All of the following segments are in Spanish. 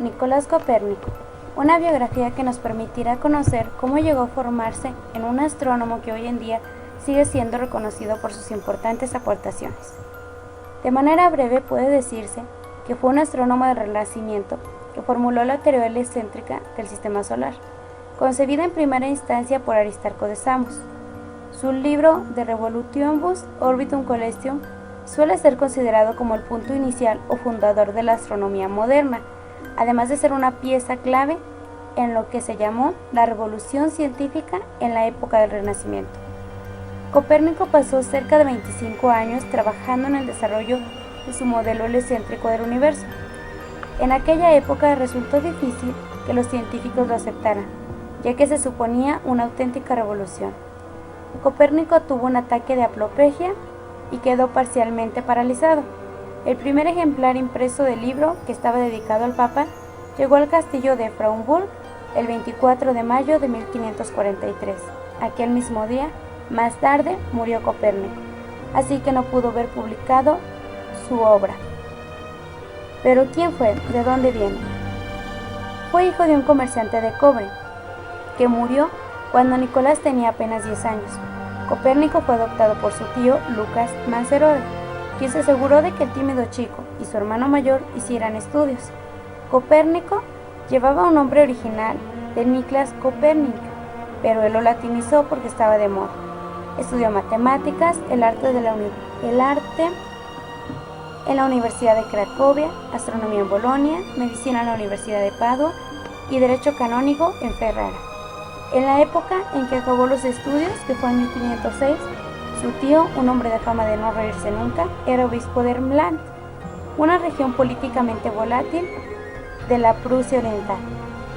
Nicolás Copérnico, una biografía que nos permitirá conocer cómo llegó a formarse en un astrónomo que hoy en día sigue siendo reconocido por sus importantes aportaciones. De manera breve puede decirse que fue un astrónomo del Renacimiento que formuló la teoría heliocéntrica del sistema solar, concebida en primera instancia por Aristarco de Samos. Su libro De Revolutionibus Orbitum Coelestium suele ser considerado como el punto inicial o fundador de la astronomía moderna, además de ser una pieza clave en lo que se llamó la revolución científica en la época del Renacimiento. Copérnico pasó cerca de 25 años trabajando en el desarrollo de su modelo heliocéntrico del universo. En aquella época resultó difícil que los científicos lo aceptaran, ya que se suponía una auténtica revolución. Copérnico tuvo un ataque de apoplejía y quedó parcialmente paralizado. El primer ejemplar impreso del libro, que estaba dedicado al Papa, llegó al castillo de Frauenburg el 24 de mayo de 1543. Aquel mismo día, más tarde, murió Copérnico, así que no pudo ver publicado su obra. ¿Pero quién fue? ¿De dónde viene? Fue hijo de un comerciante de cobre, que murió cuando Nicolás tenía apenas 10 años. Copérnico fue adoptado por su tío Lucas Manserode, quien se aseguró de que el tímido chico y su hermano mayor hicieran estudios. Copérnico llevaba un nombre original de Niklas Kopernik, pero él lo latinizó porque estaba de moda. Estudió matemáticas, el arte en la Universidad de Cracovia, astronomía en Bolonia, medicina en la Universidad de Padua y derecho canónico en Ferrara. En la época en que acabó los estudios, que fue en 1506, su tío, un hombre de fama de no reírse nunca, era obispo de Ermland, una región políticamente volátil de la Prusia Oriental.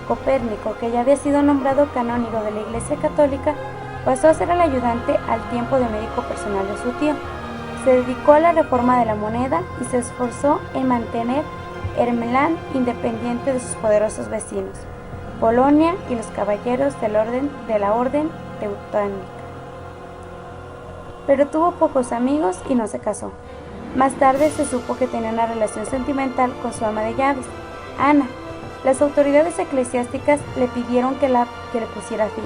Copérnico, que ya había sido nombrado canónigo de la Iglesia Católica, pasó a ser el ayudante al tiempo de médico personal de su tío. Se dedicó a la reforma de la moneda y se esforzó en mantener Ermland independiente de sus poderosos vecinos, Polonia y los caballeros de la orden teutónica. Pero tuvo pocos amigos y no se casó. Más tarde se supo que tenía una relación sentimental con su ama de llaves, Ana. Las autoridades eclesiásticas le pidieron que le pusiera fin,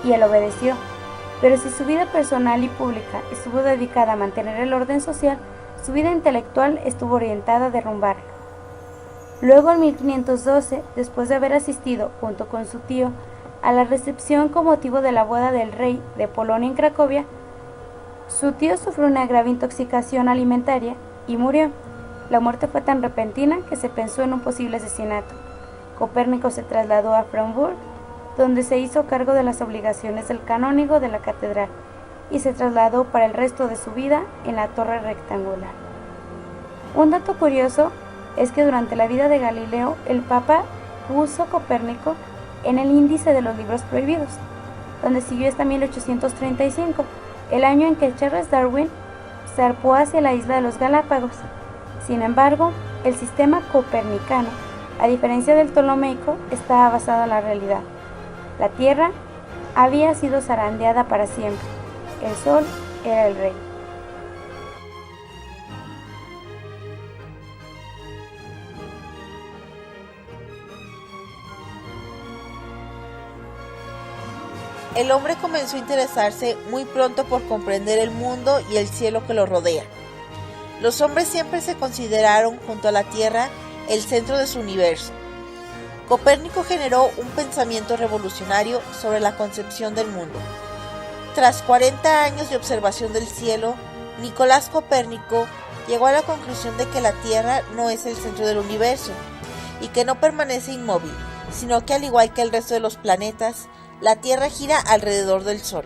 y él obedeció. Pero si su vida personal y pública estuvo dedicada a mantener el orden social, su vida intelectual estuvo orientada a derrumbarlo. Luego, en 1512, después de haber asistido, junto con su tío, a la recepción con motivo de la boda del rey de Polonia en Cracovia, su tío sufrió una grave intoxicación alimentaria y murió. La muerte fue tan repentina que se pensó en un posible asesinato. Copérnico se trasladó a Frauenburg, donde se hizo cargo de las obligaciones del canónigo de la catedral, y se trasladó para el resto de su vida en la torre rectangular. Un dato curioso es que durante la vida de Galileo, el Papa puso Copérnico en el índice de los libros prohibidos, donde siguió hasta 1835, el año en que Charles Darwin zarpó hacia la isla de los Galápagos. Sin embargo, el sistema copernicano, a diferencia del ptolomeico, estaba basado en la realidad. La Tierra había sido zarandeada para siempre. El Sol era el rey. El hombre comenzó a interesarse muy pronto por comprender el mundo y el cielo que lo rodea. Los hombres siempre se consideraron, junto a la Tierra, el centro de su universo. Copérnico generó un pensamiento revolucionario sobre la concepción del mundo. Tras 40 años de observación del cielo, Nicolás Copérnico llegó a la conclusión de que la Tierra no es el centro del universo y que no permanece inmóvil, sino que al igual que el resto de los planetas, la Tierra gira alrededor del Sol.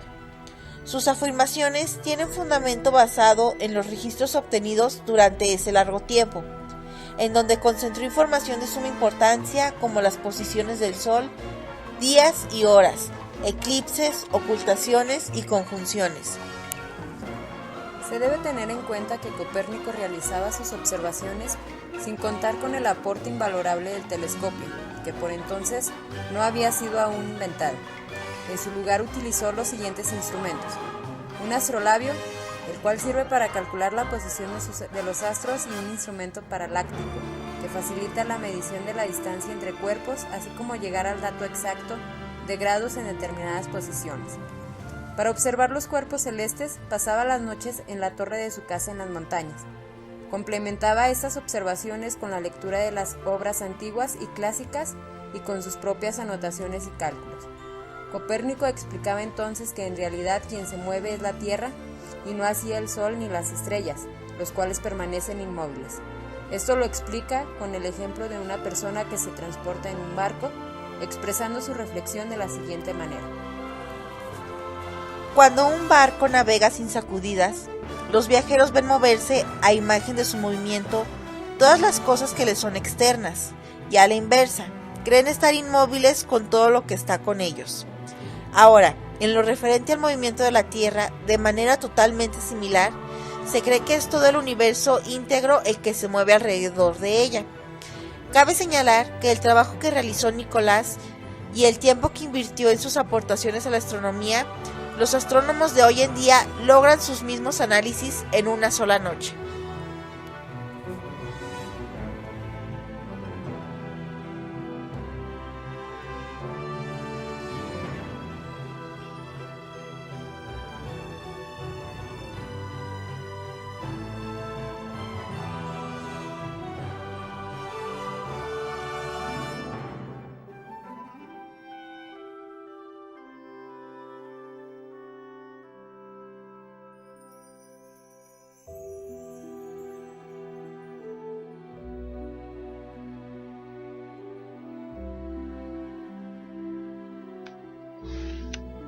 Sus afirmaciones tienen fundamento basado en los registros obtenidos durante ese largo tiempo, en donde concentró información de suma importancia como las posiciones del Sol, días y horas, eclipses, ocultaciones y conjunciones. Se debe tener en cuenta que Copérnico realizaba sus observaciones sin contar con el aporte invalorable del telescopio, que por entonces no había sido aún inventado. En su lugar utilizó los siguientes instrumentos: un astrolabio, el cual sirve para calcular la posición de los astros, y un instrumento paraláctico, que facilita la medición de la distancia entre cuerpos, así como llegar al dato exacto de grados en determinadas posiciones. Para observar los cuerpos celestes, pasaba las noches en la torre de su casa en las montañas. Complementaba estas observaciones con la lectura de las obras antiguas y clásicas y con sus propias anotaciones y cálculos. Copérnico explicaba entonces que en realidad quien se mueve es la Tierra y no así el Sol ni las estrellas, los cuales permanecen inmóviles. Esto lo explica con el ejemplo de una persona que se transporta en un barco, expresando su reflexión de la siguiente manera. Cuando un barco navega sin sacudidas, los viajeros ven moverse, a imagen de su movimiento, todas las cosas que les son externas, y a la inversa, creen estar inmóviles con todo lo que está con ellos. Ahora, en lo referente al movimiento de la Tierra, de manera totalmente similar, se cree que es todo el universo íntegro el que se mueve alrededor de ella. Cabe señalar que el trabajo que realizó Nicolás y el tiempo que invirtió en sus aportaciones a la astronomía, los astrónomos de hoy en día logran sus mismos análisis en una sola noche.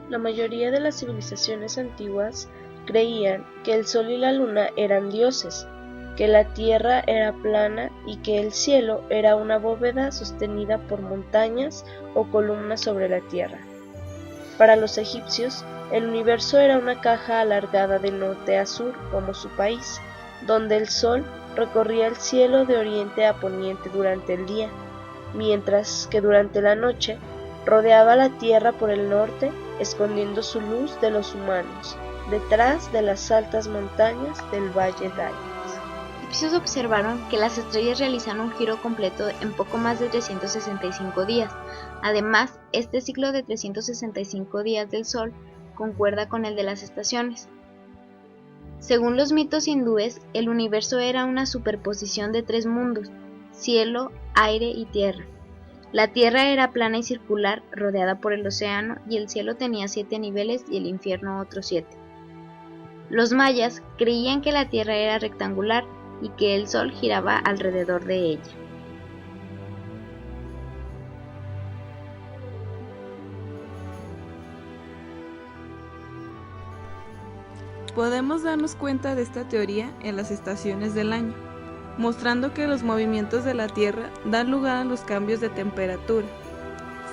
La mayoría de las civilizaciones antiguas creían que el sol y la luna eran dioses, que la tierra era plana y que el cielo era una bóveda sostenida por montañas o columnas sobre la tierra. Para los egipcios, el universo era una caja alargada de norte a sur como su país, donde el sol recorría el cielo de oriente a poniente durante el día, mientras que durante la noche rodeaba la tierra por el norte, escondiendo su luz de los humanos, detrás de las altas montañas del Valle Dayas. Los egipcios observaron que las estrellas realizan un giro completo en poco más de 365 días. Además, este ciclo de 365 días del Sol concuerda con el de las estaciones. Según los mitos hindúes, el universo era una superposición de tres mundos: cielo, aire y tierra. La tierra era plana y circular, rodeada por el océano, y el cielo tenía 7 niveles y el infierno otros 7. Los mayas creían que la tierra era rectangular y que el sol giraba alrededor de ella. Podemos darnos cuenta de esta teoría en las estaciones del año, mostrando que los movimientos de la Tierra dan lugar a los cambios de temperatura.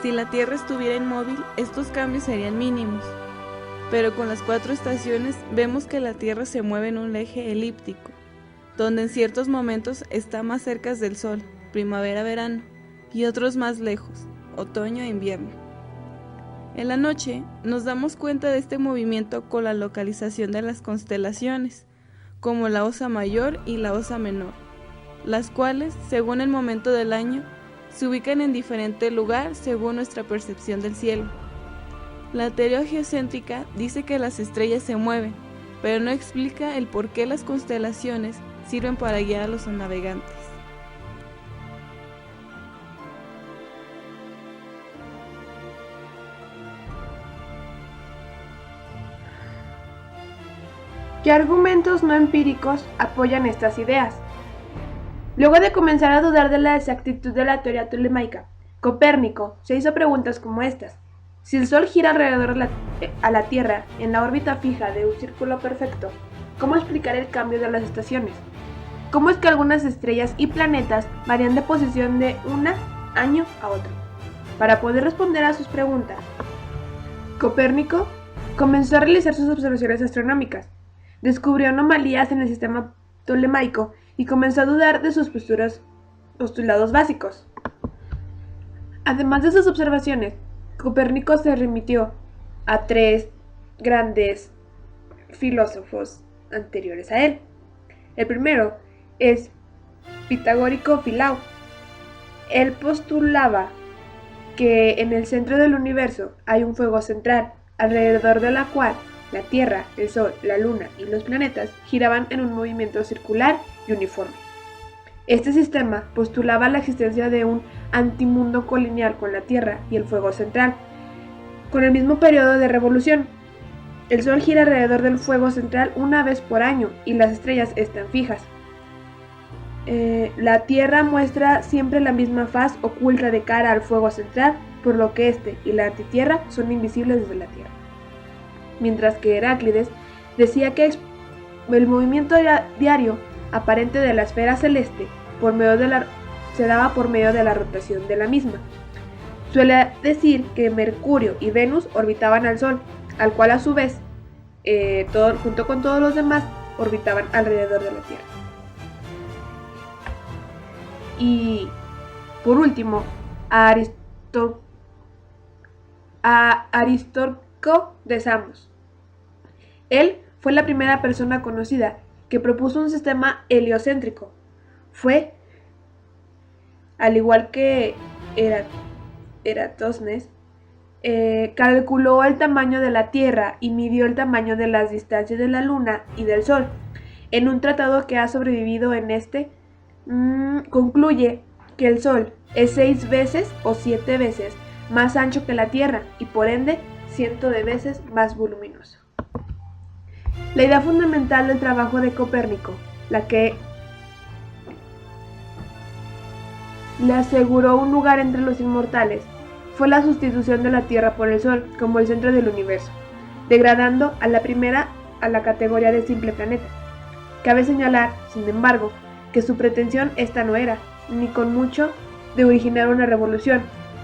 Si la Tierra estuviera inmóvil, estos cambios serían mínimos, pero con las 4 estaciones vemos que la Tierra se mueve en un eje elíptico, donde en ciertos momentos está más cerca del Sol, primavera-verano, y otros más lejos, otoño e invierno. En la noche nos damos cuenta de este movimiento con la localización de las constelaciones, como la Osa Mayor y la Osa Menor, las cuales, según el momento del año, se ubican en diferente lugar según nuestra percepción del cielo. La teoría geocéntrica dice que las estrellas se mueven, pero no explica el por qué las constelaciones sirven para guiar a los navegantes. ¿Qué argumentos no empíricos apoyan estas ideas? Luego de comenzar a dudar de la exactitud de la teoría tolemaica, Copérnico se hizo preguntas como estas: si el Sol gira alrededor a la Tierra en la órbita fija de un círculo perfecto, ¿cómo explicar el cambio de las estaciones? ¿Cómo es que algunas estrellas y planetas varían de posición de un año a otro? Para poder responder a sus preguntas, Copérnico comenzó a realizar sus observaciones astronómicas, descubrió anomalías en el sistema tolemaico y comenzó a dudar de sus postulados básicos. Además de sus observaciones, Copérnico se remitió a 3 grandes filósofos anteriores a él. El primero es pitagórico Filao. Él postulaba que en el centro del universo hay un fuego central, alrededor de la cual la Tierra, el Sol, la Luna y los planetas giraban en un movimiento circular y uniforme. Este sistema postulaba la existencia de un antimundo colineal con la Tierra y el fuego central, con el mismo periodo de revolución. El Sol gira alrededor del fuego central una vez por año y las estrellas están fijas. La Tierra muestra siempre la misma faz oculta de cara al fuego central, por lo que este y la antitierra son invisibles desde la Tierra. Mientras que Heráclides decía que el movimiento diario aparente de la esfera celeste se daba por medio de la rotación de la misma. Suele decir que Mercurio y Venus orbitaban al Sol, al cual a su vez, junto con todos los demás, orbitaban alrededor de la Tierra. Y por último, a Aristarco de Samos. Él fue la primera persona conocida que propuso un sistema heliocéntrico. Fue, al igual que Eratosthenes, calculó el tamaño de la Tierra y midió el tamaño de las distancias de la Luna y del Sol. En un tratado que ha sobrevivido concluye que el Sol es 6 veces o 7 veces más ancho que la Tierra y por ende 100 de veces más voluminoso. La idea fundamental del trabajo de Copérnico, la que le aseguró un lugar entre los inmortales, fue la sustitución de la Tierra por el Sol como el centro del universo, degradando a la primera a la categoría de simple planeta. Cabe señalar, sin embargo, que su pretensión esta no era, ni con mucho, de originar una revolución,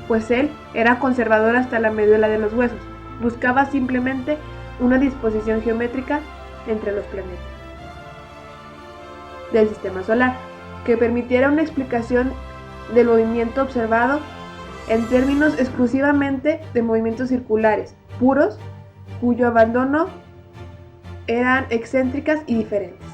pues él era conservador hasta la médula de los huesos, buscaba simplemente una disposición geométrica entre los planetas del sistema solar, que permitiera una explicación del movimiento observado en términos exclusivamente de movimientos circulares, puros, cuyo abandono eran excéntricas y diferentes.